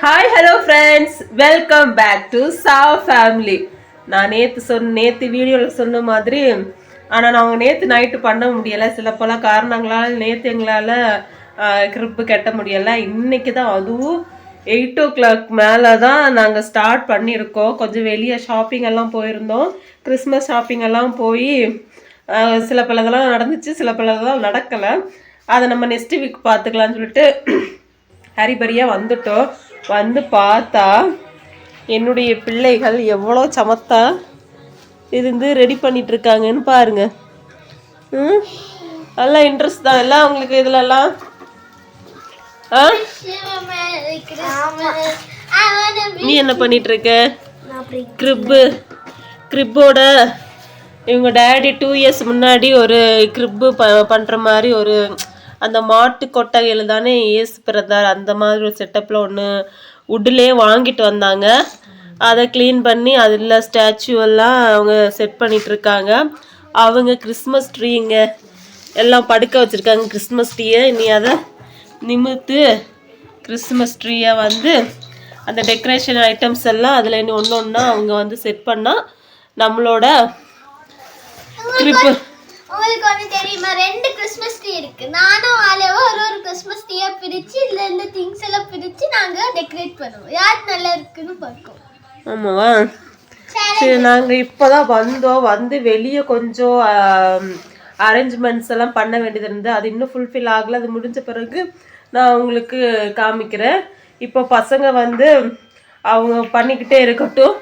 Hi hello friends, welcome back to சாவ் family. நான் நேற்று வீடியோவில் சொன்ன மாதிரி, ஆனால் நாங்கள் நேற்று நைட்டு பண்ண முடியலை. சில பல காரணங்களால் நேற்று எங்களால் கிரிப்பு கட்ட முடியலை. இன்றைக்கி தான், அதுவும் 8 o'clock மேலே தான் நாங்கள் ஸ்டார்ட் பண்ணியிருக்கோம். கொஞ்சம் வெளியே ஷாப்பிங் எல்லாம் போயிருந்தோம். கிறிஸ்மஸ் ஷாப்பிங் எல்லாம் போய் சில பலதெல்லாம் நடந்துச்சு, சில பலதெல்லாம் நடக்கலை. அதை நம்ம நெக்ஸ்ட் வீக் பார்த்துக்கலான்னு சொல்லிட்டு ஹரிபரியாக வந்துட்டோம். வந்து பார்த்தா என்னுடைய பிள்ளைகள் எவ்வளோ சமத்தா இருந்து ரெடி பண்ணிட்டு இருக்காங்கன்னு பாருங்க. நல்லா இன்ட்ரெஸ்ட் தான் எல்லாம் உங்களுக்கு இதுலலாம். நீ என்ன பண்ணிட்டு இருக்க? கிரிப்போட இவங்க டேடி 2 years முன்னாடி ஒரு கிரிப்பு பண்ணுற மாதிரி ஒரு அந்த மாட்டு கொட்டகையில் தானே ஏசு பிறந்தார், அந்த மாதிரி ஒரு செட்டப்பில் ஒன்று வுட்லேயே வாங்கிட்டு வந்தாங்க. அதை க்ளீன் பண்ணி அதில் ஸ்டாச்சு எல்லாம் அவங்க செட் பண்ணிட்டு இருக்காங்க. அவங்க கிறிஸ்மஸ் ட்ரீங்க எல்லாம் படுக்க வச்சுருக்காங்க. கிறிஸ்மஸ் ட்ரீயை இனி அதை நிமித்து கிறிஸ்மஸ் ட்ரீயை வந்து அந்த டெக்கரேஷன் ஐட்டம்ஸ் எல்லாம் அதில் இனி ஒன்று ஒன்றா அவங்க வந்து செட் பண்ணால் நம்மளோட ட்ரிப்பு. உங்களுக்கு ஒன்று தெரியுமா, 2 கிறிஸ்மஸ் ட்ரீ இருக்கு. நானும் ஆளவோ ஒரு கிறிஸ்மஸ் ட்ரீயை பிரித்து இதில் இந்த திங்ஸ் எல்லாம் பிரித்து நாங்கள் டெக்கரேட் பண்ணுவோம். யார் நல்லா இருக்குன்னு பார்ப்போம். ஆமாவா? சரி, நாங்கள் இப்போ தான் வந்தோம். வந்து வெளியே கொஞ்சம் அரேஞ்ச்மெண்ட்ஸ் எல்லாம் பண்ண வேண்டியது இருந்து அது இன்னும் ஃபுல்ஃபில் ஆகலை. அது முடிஞ்ச பிறகு நான் உங்களுக்கு காமிக்கிறேன். இப்போ பசங்க வந்து அவங்க பண்ணிக்கிட்டே இருக்கட்டும்.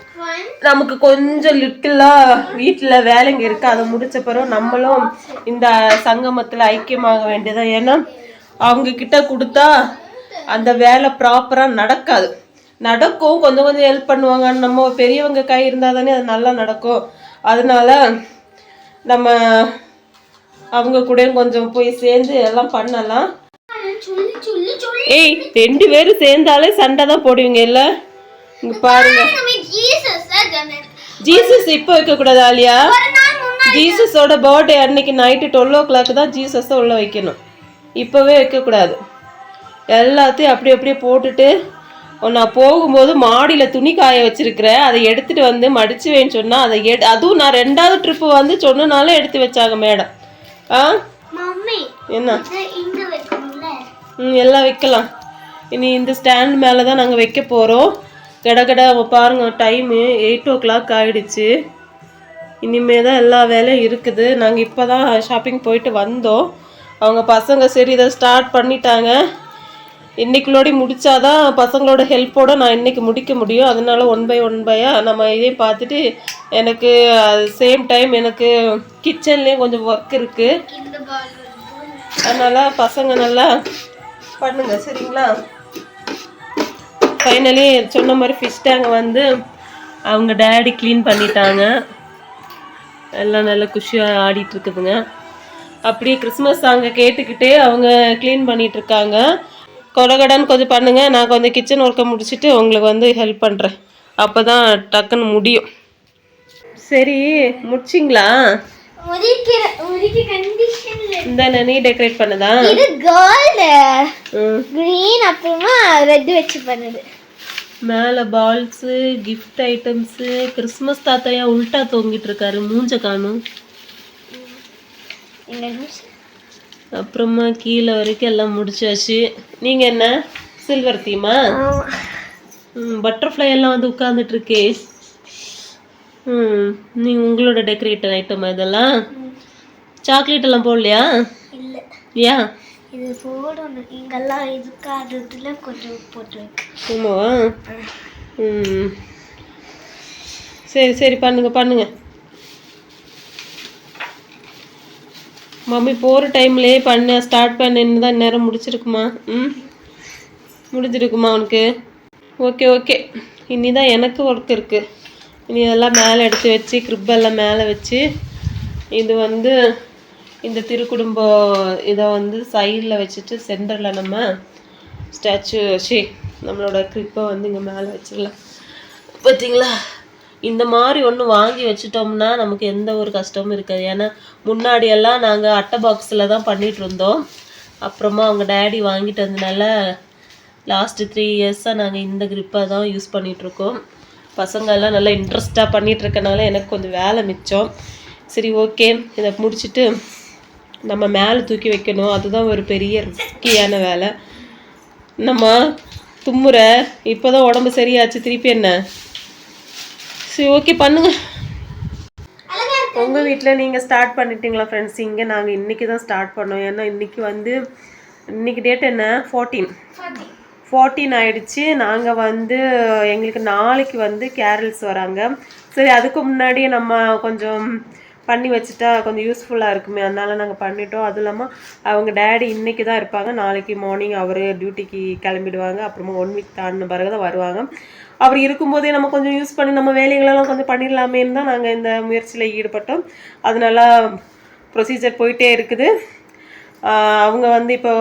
நமக்கு கொஞ்சம் லிட்டிலாக வீட்டில் வேலைங்க இருக்குது. அதை முடித்த பிறகு நம்மளும் இந்த சங்கமத்தில் ஐக்கியமாக வேண்டியதான். ஏன்னா அவங்கக்கிட்ட கொடுத்தா அந்த வேலை ப்ராப்பராக நடக்காது. நடக்கும், கொஞ்சம் கொஞ்சம் ஹெல்ப் பண்ணுவாங்க. நம்ம பெரியவங்க கை இருந்தால் தானே அது நல்லா நடக்கும். அதனால நம்ம அவங்க கூட கொஞ்சம் போய் சேர்ந்து எல்லாம் பண்ணலாம். ஏய், 2 பேரும் சேர்ந்தாலே சண்டை தான் போடுவீங்க இல்லை? இங்க பாருங்க, ஜீசஸ் இப்போ வைக்க கூடாது ஆலியா. ஜீசஸோட பர்த்டே அன்னைக்கு நைட்டு 12 o'clock தான் ஜீசஸை உள்ள வைக்கணும். இப்போவே வைக்கக்கூடாது. எல்லாத்தையும் அப்படி அப்படியே போட்டுட்டு நான் போகும்போது மாடியில் துணி காய வச்சிருக்கிறேன். அதை எடுத்துட்டு வந்து மடிச்சு வேன்னு சொன்னா அதை அதுவும் நான் 2வது ட்ரிப்பு வந்து சொன்னனால எடுத்து வச்சாங்க மேடம். என்ன எல்லாம் வைக்கலாம். இனி இந்த ஸ்டாண்ட் மேலே தான் நாங்கள் வைக்க போகிறோம். கடை பாருங்க, டைமு 8 o'clock ஆகிடுச்சு. இனிமே தான் எல்லா வேலையும் இருக்குது. நாங்கள் இப்போ தான் ஷாப்பிங் போயிட்டு வந்தோம். அவங்க பசங்க சரி இதை ஸ்டார்ட் பண்ணிட்டாங்க. இன்றைக்குள்ளோடி முடித்தாதான் பசங்களோட ஹெல்ப்போடு நான் இன்றைக்கி முடிக்க முடியும். அதனால 1 by 1 நம்ம இதையும் பார்த்துட்டு எனக்கு சேம் டைம் எனக்கு கிச்சன்லேயும் கொஞ்சம் ஒர்க் இருக்குது. அதனால் பசங்க நல்லா பண்ணுங்க, சரிங்களா? ஃபைனலி சொன்ன மாதிரி ஃபிஷ் டேங்க் வந்து அவங்க டேடி க்ளீன் பண்ணிட்டாங்க. எல்லாம் நல்லா குஷியாக ஆடிட்டு இருக்குதுங்க. அப்படியே கிறிஸ்மஸ் சாங்கை கேட்டுக்கிட்டே அவங்க க்ளீன் பண்ணிட்டு இருக்காங்க. கொடகடன்னு கொஞ்சம் பண்ணுங்க, நான் கொஞ்சம் கிச்சன் ஒர்க்கை முடிச்சுட்டு உங்களுக்கு வந்து ஹெல்ப் பண்ணுறேன். அப்போ தான் டக்குன்னு முடியும். சரி, முடிச்சிங்களா? இந்த நீ டெக்கரேட் பண்ணதா? இது கோல்ட் கிரீன் அப்புறமா ரெட் வெச்சு பண்ணுது. மேலே பால்ஸு, கிஃப்ட் ஐட்டம்ஸு. கிறிஸ்மஸ் தாத்தாயா உல்ட்டா தொங்கிட்டு இருக்காரு, மூஞ்ச காணும். அப்புறமா கீழே வரைக்கும் எல்லாம் முடிச்சாச்சு. நீங்கள் என்ன சில்வர் தீமா? பட்டர்ஃப்ளை எல்லாம் வந்து உட்காந்துட்டு இருக்கே. நீங்கள் உங்களோட டெக்கரேட்டர் ஐட்டம் இதெல்லாம். சாக்லேட் எல்லாம் போடலையா? இல்லை. ஏன்? இது போடணும், இங்கெல்லாம் இதுக்காததுல கொஞ்சம் போட்டுருக்கு. ஆமாவா? சரி சரி, பண்ணுங்க. மம்மி போகிற டைம்லேயே ஸ்டார்ட் பண்ணின்னு தான் நேரம் முடிச்சிருக்குமா? முடிஞ்சிருக்குமா உனக்கு? ஓகே. இனி தான் எனக்கு ஒர்க் இருக்குது. இனி இதெல்லாம் மேலே எடுத்து வச்சு கிரிப்பெல்லாம் மேலே வச்சு இது வந்து இந்த திருக்குடும்ப இதை வந்து சைடில் வச்சுட்டு சென்டரில் நம்ம ஸ்டாச்சு வச்சு நம்மளோட கிரிப்பை வந்து இங்கே மேலே வச்சிடலாம். பார்த்தீங்களா? இந்த மாதிரி ஒன்று வாங்கி வச்சுட்டோம்னா நமக்கு எந்த ஒரு கஷ்டமும் இருக்காது. ஏன்னா முன்னாடியெல்லாம் நாங்கள் அட்டை பாக்ஸில் தான் பண்ணிகிட்டு இருந்தோம். அப்புறமா அவங்க டேடி வாங்கிட்டு வந்தனால லாஸ்ட்டு 3 இயர்ஸாக நாங்கள் இந்த க்ரிப்பை தான் யூஸ் பண்ணிகிட்ருக்கோம். பசங்கள்லாம் நல்லா இன்ட்ரெஸ்ட்டாக பண்ணிகிட்ருக்கனால எனக்கு கொஞ்சம் வேலை மிச்சம். சரி ஓகே, இதை முடிச்சுட்டு நம்ம மேலே தூக்கி வைக்கணும். அதுதான் ஒரு பெரிய ரிஸ்கியான வேலை. நம்ம தும்முற இப்போ தான் உடம்பு சரியாச்சு, திருப்பி என்ன? சரி ஓகே பண்ணுங்க. உங்கள் வீட்டில் நீங்கள் ஸ்டார்ட் பண்ணிட்டீங்களா ஃப்ரெண்ட்ஸ்? இங்கே நாங்கள் இன்றைக்கி தான் ஸ்டார்ட் பண்ணோம். ஏன்னா இன்றைக்கி டேட் என்ன? 14 ஆயிடுச்சு. நாங்கள் எங்களுக்கு நாளைக்கு கேரல்ஸ் வராங்க. சரி அதுக்கு முன்னாடியே நம்ம கொஞ்சம் பண்ணி வச்சுட்டா கொஞ்சம் யூஸ்ஃபுல்லாக இருக்குமே, அதனால நாங்கள் பண்ணிட்டோம். அதுவும் இல்லாமல் அவங்க டேடி இன்றைக்கி தான் இருப்பாங்க. நாளைக்கு மார்னிங் அவர் டியூட்டிக்கு கிளம்பிடுவாங்க. அப்புறமா 1 வீக் தாண்டின பிறகு தான் வருவாங்க. அவர் இருக்கும்போதே நம்ம கொஞ்சம் யூஸ் பண்ணி நம்ம வேலைகளெல்லாம் கொஞ்சம் பண்ணிடலாமேன்னு தான் நாங்கள் இந்த முயற்சியில் ஈடுபட்டோம். அதனால ப்ரொசீஜர் போயிட்டே இருக்குது. அவங்க இப்போ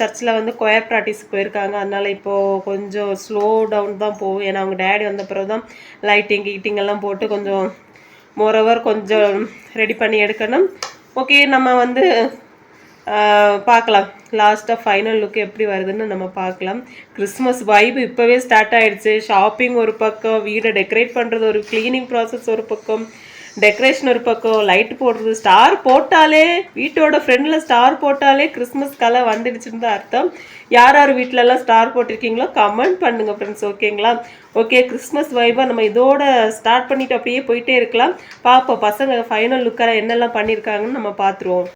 சர்ச்சில் கொயர் ப்ராக்டிஸுக்கு போயிருக்காங்க. அதனால் இப்போது கொஞ்சம் ஸ்லோ டவுன் தான் போகும். ஏன்னா அவங்க டேடி வந்த பிறகு தான் லைட்டிங் எல்லாம் போட்டு கொஞ்சம் மோரோவர் கொஞ்சம் ரெடி பண்ணி எடுக்கணும். ஓகே, நம்ம பார்க்கலாம். லாஸ்ட்டாக ஃபைனல் லுக் எப்படி வருதுன்னு நம்ம பார்க்கலாம். கிறிஸ்மஸ் வைப் இப்போவே ஸ்டார்ட் ஆகிடுச்சு. ஷாப்பிங் ஒரு பக்கம், வீடை டெக்கரேட் பண்ணுறது ஒரு க்ளீனிங் ப்ராசஸ் ஒரு பக்கம், டெக்கரேஷன் ஒரு பக்கம், லைட் போடுறது, ஸ்டார் போட்டாலே வீட்டோட ஃப்ரெண்டில் ஸ்டார் போட்டாலே கிறிஸ்மஸ் கலை வந்துடுச்சுன்னு தான் அர்த்தம். யார் யார் வீட்டிலலாம் ஸ்டார் போட்டிருக்கீங்களோ கமெண்ட் பண்ணுங்கள் ஃப்ரெண்ட்ஸ். ஓகேங்களா? ஓகே, கிறிஸ்மஸ் வைபாக நம்ம இதோட ஸ்டார்ட் பண்ணிட்டு அப்படியே போயிட்டே இருக்கலாம். பார்ப்போம் பசங்க ஃபைனல் லுக்காக என்னெல்லாம் பண்ணியிருக்காங்கன்னு நம்ம பார்த்துருவோம்.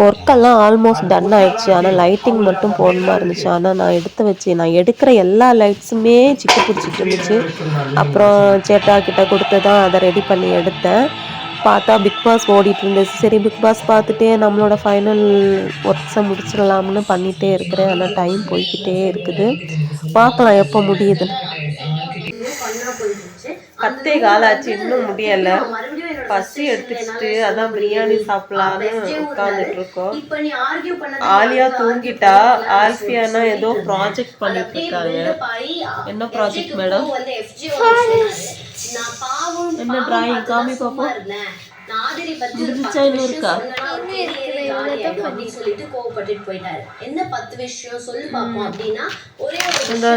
ஒர்க்கெல்லாம் ஆல்மோஸ்ட் டன் ஆயிடுச்சு. ஆனால் லைட்டிங் மட்டும் போடணுமா இருந்துச்சு. ஆனால் நான் எடுக்கிற எல்லா லைட்ஸுமே சிக்கு பிடிச்சிட்டு இருந்துச்சு. அப்புறம் சேட்டா கிட்ட கொடுத்து தான் அதை ரெடி பண்ணி எடுத்தேன். பார்த்தா பிக் பாஸ் ஓடிட்டு இருந்துச்சு. சரி பிக் பாஸ் பார்த்துட்டே நம்மளோட ஃபைனல் ஒர்க்ஸை முடிச்சிடலாம்னு பண்ணிகிட்டே இருக்கிறேன். ஆனால் டைம் போய்கிட்டே இருக்குது. பார்க்கலாம் எப்போ முடியுது. 10 காலாச்சு, இன்னும் முடியலை. பசி எடுத்துட்டு அதான் பிரியாணி சாப்பிடலான்னு உட்காந்துட்டு இருக்கோம். ஆலியா தூங்கிட்டா. ஆல்ஃபியானா ஏதோ ப்ராஜெக்ட் பண்ணிட்டு இருக்காங்க. என்ன ப்ராஜெக்ட் மேடம்? என்ன டிராயிங்? காமி பாப்போம். முடிஞ்சா இன்னும் இருக்கா?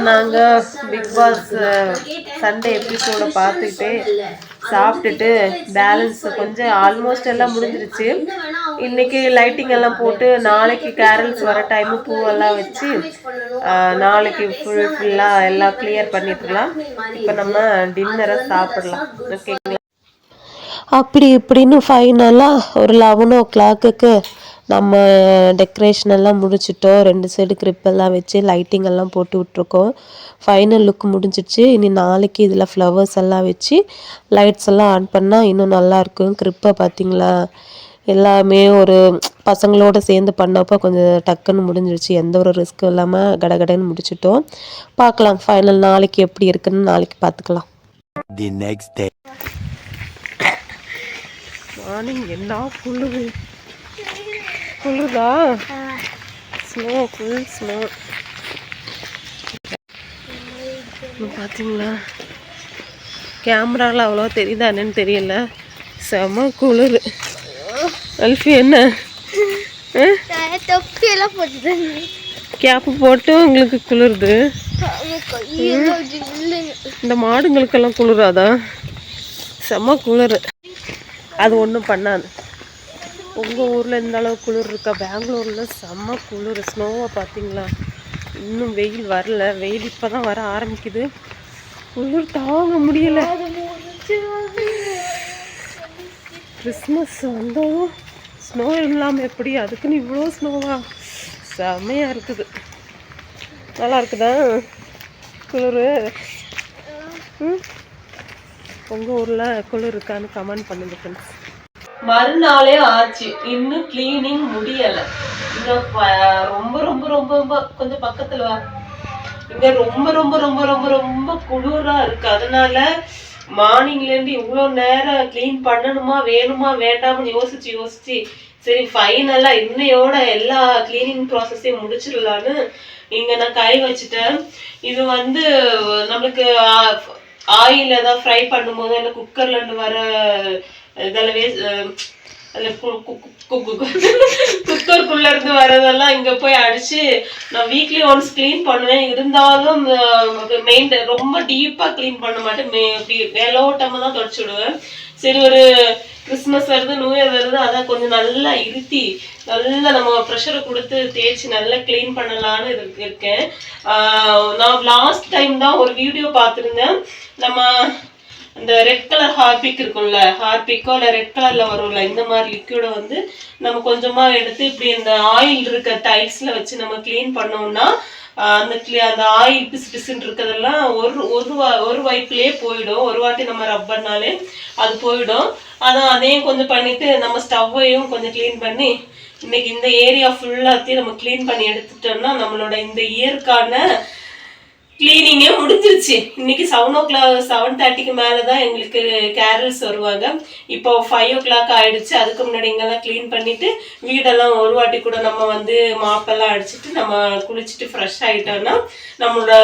நாங்க பிக் பாஸ் சண்டே எபிசோட பார்த்துட்டு சாப்பிட்டுட்டு பேலன்ஸ் கொஞ்சம் ஆல்மோஸ்ட் எல்லாம் முடிஞ்சிருச்சு. இன்னைக்கு லைட்டிங் எல்லாம் போட்டு நாளைக்கு கேரல்ஸ் வர டைமு பூவெல்லாம் வச்சு நாளைக்கு ஃபுல்லாக எல்லாம் கிளியர் பண்ணிட்டுலாம். இப்போ நம்ம டின்னரை சாப்பிடலாம். ஓகேங்களா? அப்படி இப்படின்னு ஃபைனலாக ஒரு 11 o'clock நம்ம டெக்கரேஷன் எல்லாம் முடிச்சிட்டோம். 2 சைடு கிரிப்பெல்லாம் வச்சு லைட்டிங் எல்லாம் போட்டு விட்ருக்கோம். ஃபைனல் லுக் முடிஞ்சிடுச்சு. இனி நாளைக்கு இதில் ஃப்ளவர்ஸ் எல்லாம் வச்சு லைட்ஸ் எல்லாம் ஆன் பண்ணால் இன்னும் நல்லாயிருக்கும். கிரிப்பை பார்த்திங்களா, எல்லாமே ஒரு பசங்களோடு சேர்ந்து பண்ணப்போ கொஞ்சம் டக்குன்னு முடிஞ்சிடுச்சு. எந்த ஒரு ரிஸ்க்கும் இல்லாமல் கடகடன்னு முடிச்சிட்டோம். பார்க்கலாம் ஃபைனல் நாளைக்கு எப்படி இருக்குன்னு நாளைக்கு பார்த்துக்கலாம். The next day. மார்னிங் என்ன குளிருதா? Snow, full snow. பார்த்தீங்களா, கேமராவில் அவ்வளோ தெரியுதா என்னன்னு தெரியல. செம குளிர். அல்ஃபி என்ன தொப்பியெல்லாம் போட்டு கேப்பு போட்டு உங்களுக்கு குளிருது? இந்த மாடுங்களுக்கெல்லாம் குளிராதா? செம குளிர். அது ஒன்றும் பண்ணாது. உங்கள் ஊரில் இந்த அளவு குளிர் இருக்கா? பெங்களூரில் செம்ம குளிர். ஸ்னோவை பார்த்தீங்களா? இன்னும் வெயில் வரல. வெயில் இப்போ தான் வர ஆரம்பிக்குது. குளிர் தாங்க முடியல. கிறிஸ்மஸ் வந்தோம் ஸ்னோ இல்லாமல் எப்படி? அதுக்குன்னு இவ்வளோ ஸ்னோவா? செம்மையாக இருக்குது. நல்லா இருக்குதா குளிர்? உங்கள் ஊரில் குளிர் இருக்கான்னு கமெண்ட் பண்ணுங்க ஃப்ரெண்ட்ஸ். மறுநாளே ஆச்சு, இன்னும் கிளீனிங் முடியலை. இங்கே ரொம்ப ரொம்ப ரொம்ப ரொம்ப கொஞ்சம் பக்கத்தில் இங்கே ரொம்ப ரொம்ப ரொம்ப ரொம்ப ரொம்ப குளிராக இருக்குது. அதனால மார்னிங்லேருந்து இவ்வளோ நேரம் க்ளீன் பண்ணணுமா வேணுமா வேண்டாம்னு யோசிச்சு சரி ஃபைனலாக இன்னையோட எல்லா க்ளீனிங் ப்ராசஸையும் முடிச்சிடலான்னு இங்கே நான் கை வச்சுட்டேன். இது நம்மளுக்கு ஆயில் ஏதாவது ஃப்ரை பண்ணும்போது இல்லை குக்கர்லேருந்து வர இதெல்லாம் அதில் குக்கருக்குள்ள இருந்து வரதெல்லாம் இங்க போய் அடிச்சு நான் வீக்லி ஒன்ஸ் கிளீன் பண்ணுவேன். இருந்தாலும் ரொம்ப டீப்பா கிளீன் பண்ண மாட்டேன், மேலோட்டமா தான் தொடச்சு விடுவேன். சரி, ஒரு கிறிஸ்மஸ் வருது, நியூ இயர் வருது, அதான் கொஞ்சம் நல்லா இருத்தி நல்லா நம்ம ப்ரெஷரை கொடுத்து தேய்ச்சி நல்லா கிளீன் பண்ணலான்னு இருக்கேன். நான் லாஸ்ட் டைம் தான் ஒரு வீடியோ பார்த்துருந்தேன். நம்ம இந்த ரெட் கலர் ஹார்பிக் இருக்கும்ல, ஹார்பிக்கோ இல்லை ரெட் கலர்ல வரும்ல, இந்த மாதிரி லிக்விடை வந்து நம்ம கொஞ்சமா எடுத்து இப்படி இந்த ஆயில் இருக்க டைல்ஸ்ல வச்சு நம்ம கிளீன் பண்ணோம்னா அந்த ஆயில் பிசு பிசுன்னு இருக்கிறதெல்லாம் ஒரு வைப்லயே போயிடும். ஒரு வாட்டி நம்ம ரப் பண்ணாலே அது போயிடும். அதையும் கொஞ்சம் பண்ணிட்டு நம்ம ஸ்டவ்வையும் கொஞ்சம் கிளீன் பண்ணி இன்னைக்கு இந்த ஏரியா ஃபுல்லாத்தையும் நம்ம கிளீன் பண்ணி எடுத்துட்டோம்னா நம்மளோட இந்த இயற்கான கிளீனிங்கே முடிஞ்சிருச்சு. இன்னைக்கு 7:30க்கு மேலதான் எங்களுக்கு கேரல்ஸ் வருவாங்க. இப்போ 5 o'clock ஆயிடுச்சு. அதுக்கு முன்னாடி இங்கெல்லாம் கிளீன் பண்ணிட்டு வீடெல்லாம் ஒரு வாட்டி கூட நம்ம வந்து மாப்பெல்லாம் அடிச்சுட்டு நம்ம குளிச்சுட்டு ஃப்ரெஷ் ஆயிட்டோம்னா நம்மளோட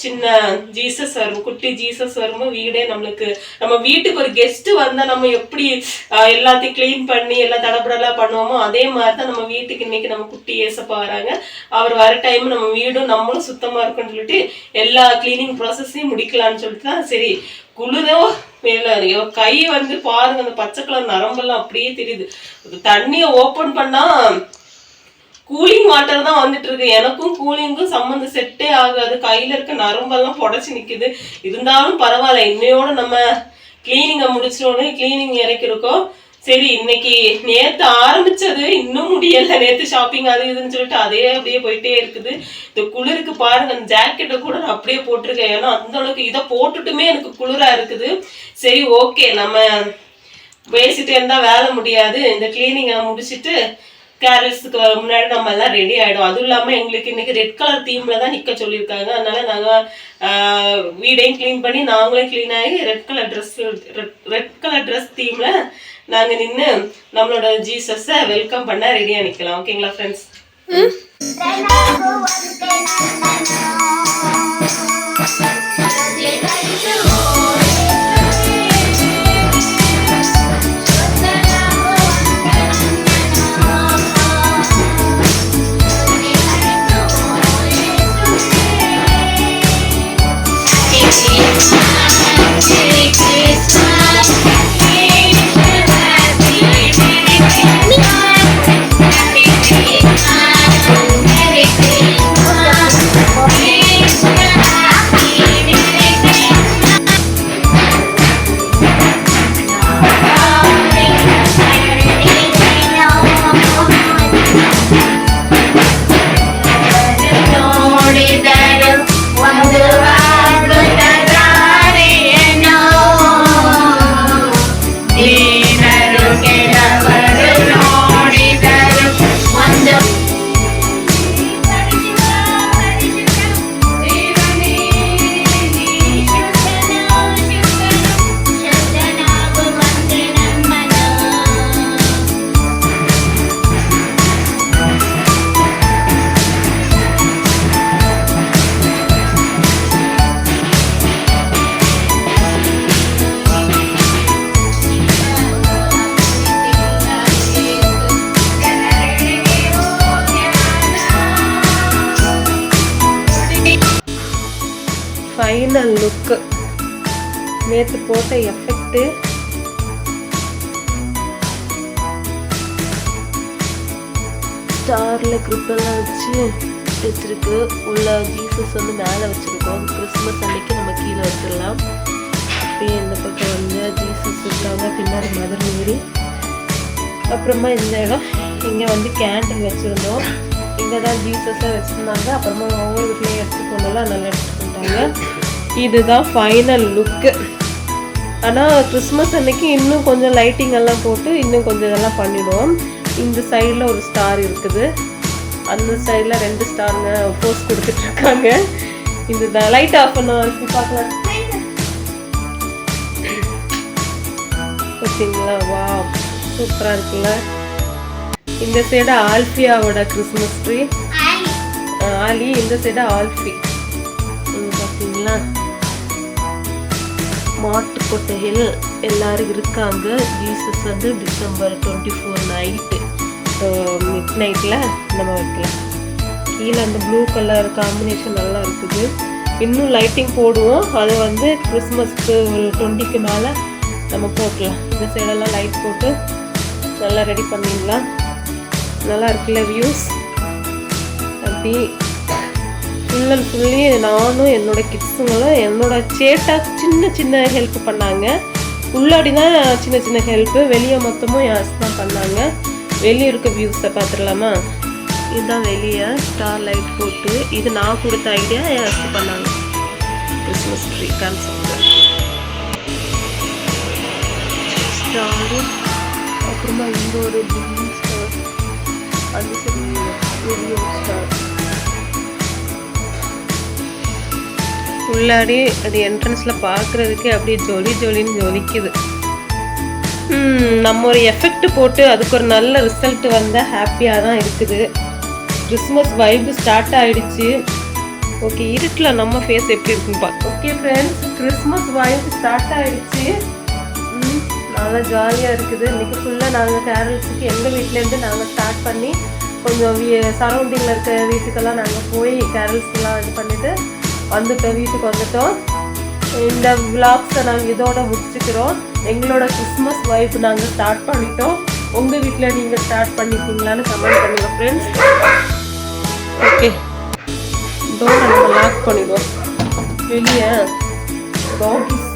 சின்ன ஜீசஸ் வரும், குட்டி ஜீசஸ் வரும்போது வீடே நம்மளுக்கு, நம்ம வீட்டுக்கு ஒரு கெஸ்ட் வந்தா நம்ம எப்படி எல்லாத்தையும் கிளீன் பண்ணி எல்லாம் தடப்படலாம் பண்ணுவோமோ அதே மாதிரிதான் நம்ம வீட்டுக்கு இன்னைக்கு நம்ம குட்டி ஏசப்பா வராங்க. அவர் வர டைம் நம்ம வீடும் நம்மளும் சுத்தமா இருக்கும்னு சொல்லிட்டு எல்லா கிளீனிங் ப்ராசஸையும் முடிக்கலாம்னு சொல்லிட்டு தான் சரி. குளிரோ மேல கை வந்து பாருங்க, அந்த பச்சை கலர் நரம்பெல்லாம் அப்படியே தெரியுது. தண்ணியை ஓப்பன் பண்ணா கூலிங் வாட்டர் தான் வந்துட்டு இருக்கு. எனக்கும் கூலிங்கும் சம்மந்தம் செட்டே ஆகாது. கையில இருக்க நரம்பெல்லாம் புடச்சு நிக்குது. இருந்தாலும் பரவாயில்ல, இன்னையோட நம்ம கிளீனிங்கை முடிச்சிட்டோன்னு கிளீனிங் இறக்கிருக்கோம். சரி, இன்னைக்கு நேத்து ஆரம்பிச்சது இன்னும் முடியல. நேத்து ஷாப்பிங் அது இதுன்னு சொல்லிட்டு அதே அப்படியே போயிட்டே இருக்குது. இந்த குளிருக்கு பாருங்க, அந்த ஜாக்கெட்டை கூட நான் அப்படியே போட்டிருக்கேன். ஏன்னா அந்த அளவுக்கு இதை போட்டுட்டுமே எனக்கு குளிரா இருக்குது. சரி, ஓகே, நம்ம பேசிட்டே இருந்தா வேலை முடியாது. இந்த கிளீனிங்கை முடிச்சுட்டு கேரல்ஸுக்கு முன்னாடி நம்ம எல்லாம் ரெடி ஆயிடும். அதுவும் இல்லாம எங்களுக்கு இன்னைக்கு ரெட் கலர் தீம்ல தான் நிக்க சொல்லியிருக்காங்க. அதனால நாங்க வீடையும் கிளீன் பண்ணி நாங்களும் கிளீன் ஆகி ரெட் கலர் ட்ரெஸ் தீம்ல நாங்க நின்று நம்மளோட ஜீசஸை வெல்கம் பண்ண ரெடியா நிக்கலாம். ஓகேங்களா ஃப்ரெண்ட்ஸ்? ஃபைனல் லுக்கு, நேற்று போட்ட எஃபெக்ட்டு ஸ்டாரில் கிரிப்பெல்லாம் வச்சு வச்சுருக்கு. உள்ள ஜீசஸ் வந்து மேலே வச்சுருக்கோம். கிறிஸ்மஸ் அன்னைக்கு நம்ம கீழே வச்சிடலாம். அப்படியே இந்த பக்கம் வந்து ஜீசஸ் இருக்காங்க, பின்னாடி மதர் மேரி. அப்புறமா இந்த இடம் இங்கே வந்து கேண்டில் வச்சுருந்தோம். இங்கே தான் ஜீசஸாக வச்சுருந்தாங்க. அப்புறமா ஒவ்வொரு வீட்லேயும் எடுத்துட்டு போனாலும் நல்லா எடுத்துட்டு போட்டாங்க. இதுதான் ஃபைனல் லுக்கு. ஆனால் கிறிஸ்மஸ் அன்னைக்கு இன்னும் கொஞ்சம் லைட்டிங் எல்லாம் போட்டு இன்னும் கொஞ்சம் இதெல்லாம் பண்ணிடுவோம். இந்த சைடில் ஒரு ஸ்டார் இருக்குது, அந்த சைடில் 2 ஸ்டாருங்க போஸ்ட் கொடுத்துட்ருக்காங்க. இதுதான் லைட் ஆஃப் பண்ண பார்க்கலாம். ஓகேங்களா? வா, சூப்பராக இருக்குல்ல. இந்த சைடு ஆல்ஃபியாவோட கிறிஸ்மஸ் ட்ரீ, ஆலி. இந்த சைடு ஆல்ஃபி. பார்த்தீங்களா? மாட்டு கொட்டைகள் எல்லாரும் இருக்காங்க. ஜீசஸ் வந்து December 24 நைட்டு மிட் நைட்டில் நம்ம வைக்கலாம். கீழே அந்த ப்ளூ கலர் காம்பினேஷன் நல்லா இருக்குது. இன்னும் லைட்டிங் போடுவோம். அது வந்து கிறிஸ்மஸ்க்கு ஒரு 20க்கு மேலே நம்ம போட்டலாம். இந்த சைடெல்லாம் லைட் போட்டு நல்லா ரெடி பண்ணிடலாம். நல்லா இருக்குல்ல வியூஸ். அப்படி ஃபுல் அண்ட் ஃபுல்லி நானும் என்னோட கிட்ஸுங்களும் என்னோட சேட்டா சின்ன சின்ன ஹெல்ப் பண்ணாங்க. உள்ளாடி தான் சின்ன சின்ன ஹெல்ப்பு, வெளியே மொத்தமும் என் ஹஸ் தான் பண்ணாங்க. வெளியே இருக்க வியூஸை பார்த்துடலாமா? இதுதான் வெளியே ஸ்டார் லைட் போட்டு, இது நான் கொடுத்த ஐடியா என் ஹஸ் பண்ணாங்க. கிறிஸ்மஸ் ட்ரீ கான்செப்ட் ஸ்டாரு, அப்புறமா இங்கே ஒரு பில்லிங் ஸ்டார், அந்த பெரிய ஸ்டார் உள்ளாடி அது என்ட்ரன்ஸில் பார்க்குறதுக்கே அப்படியே ஜொலி ஜொலின்னு ஜொலிக்குது. நம்ம ஒரு எஃபெக்ட் போட்டு அதுக்கு ஒரு நல்ல ரிசல்ட் வந்தால் ஹாப்பியாக தான் இருக்குது. கிறிஸ்மஸ் வைப்பு ஸ்டார்ட் ஆகிடுச்சு. ஓகே, இருட்டில் நம்ம ஃபேஸ் எப்படி இருக்குன்னு பார்க்க. ஓகே ஃப்ரெண்ட்ஸ், கிறிஸ்மஸ் வைப்பு ஸ்டார்ட் ஆகிடுச்சு. நல்லா ஜாலியாக இருக்குது. இன்றைக்கி ஃபுல்லாக நாங்கள் கேரல்ஸுக்கு எங்கள் வீட்டிலேருந்து நாங்கள் ஸ்டார்ட் பண்ணி கொஞ்சம் சரௌண்டிங்கில் இருக்க வீட்டுக்கெல்லாம் நாங்கள் போய் கேரல்ஸ்லாம் இது பண்ணிவிட்டு வந்துட்டோம். வீட்டுக்கு வந்துட்டோம். இந்த விளாக்ஸை நாங்கள் இதோட முடிச்சுக்கிறோம். எங்களோட கிறிஸ்மஸ் வைப் நாங்கள் ஸ்டார்ட் பண்ணிட்டோம். உங்கள் வீட்டில் நீங்கள் ஸ்டார்ட் பண்ணிட்டீங்களான்னு கமெண்ட் பண்ணுங்கள் ஃப்ரெண்ட்ஸ். ஓகே, டோரை நம்ம லாக் பண்ணிடுவோம் வெளியே. டாகிஸ்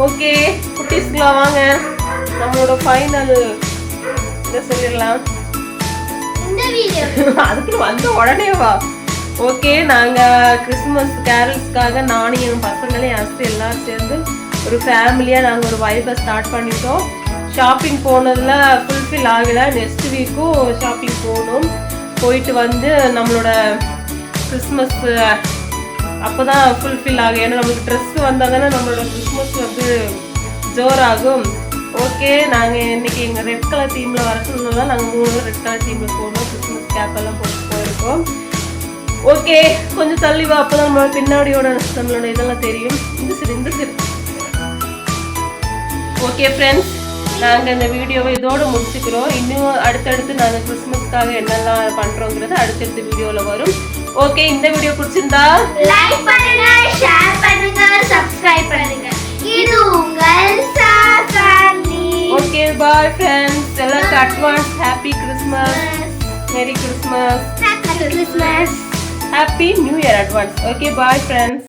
ஓகே, குட்டீஸ்க்குலாம் வாங்க. நம்மளோட ஃபைனல் இதை சொல்லிடலாம். அதுக்குன்னு வந்த உடனே வா. ஓகே, நாங்கள் கிறிஸ்மஸ் கேரல்ஸ்க்காக நானும் என் பசங்களே அசு எல்லோரும் சேர்ந்து ஒரு ஃபேமிலியாக நாங்கள் ஒரு வைப்பை ஸ்டார்ட் பண்ணிட்டோம். ஷாப்பிங் போனதில் ஃபுல்ஃபில் ஆகலை. நெக்ஸ்ட் வீக்கும் ஷாப்பிங் போகணும். போயிட்டு வந்து நம்மளோட கிறிஸ்மஸ் அப்போ தான் ஃபுல்ஃபில் ஆகும். ஏன்னா நம்மளுக்கு ட்ரெஸ்ஸு வந்தால் தானே நம்மளோட கிறிஸ்மஸ் வந்து ஜோராகும். ஓகே, நாங்கள் இன்றைக்கி எங்கள் ரெட் கலர் தீமில் வர சொன்னோம்னா நாங்கள் 3 ரெட் கலர் தீமில் போனோம். கிறிஸ்மஸ் கேப்பெல்லாம் போட்டு போயிருக்கோம். ஓகே, கொஞ்சம் தள்ளி வா, அப்போ தான் நம்மளோட பின்னாடியோட நம்மளோட இதெல்லாம் தெரியும். இந்த சரி. ஓகே ஃப்ரெண்ட்ஸ், நாங்கள் இந்த வீடியோவை இதோடு முடிச்சுக்கிறோம். இன்னும் அடுத்தடுத்து நாங்கள் கிறிஸ்மஸ்க்காக என்னெல்லாம் பண்ணுறோங்கிறது அடுத்தடுத்த வீடியோவில் வரும். ஓகே, இந்த வீடியோ பிடிச்சிருந்தா லைக் பண்ணுங்க, ஷேர் பண்ணுங்க, சப்ஸ்கிரைப் பண்ணுங்க. இது உங்கள் star family. Okay, bye friends. எல்லாருக்கும் advance happy Christmas, merry Christmas, happy Christmas, happy new year advance. Okay, bye friends.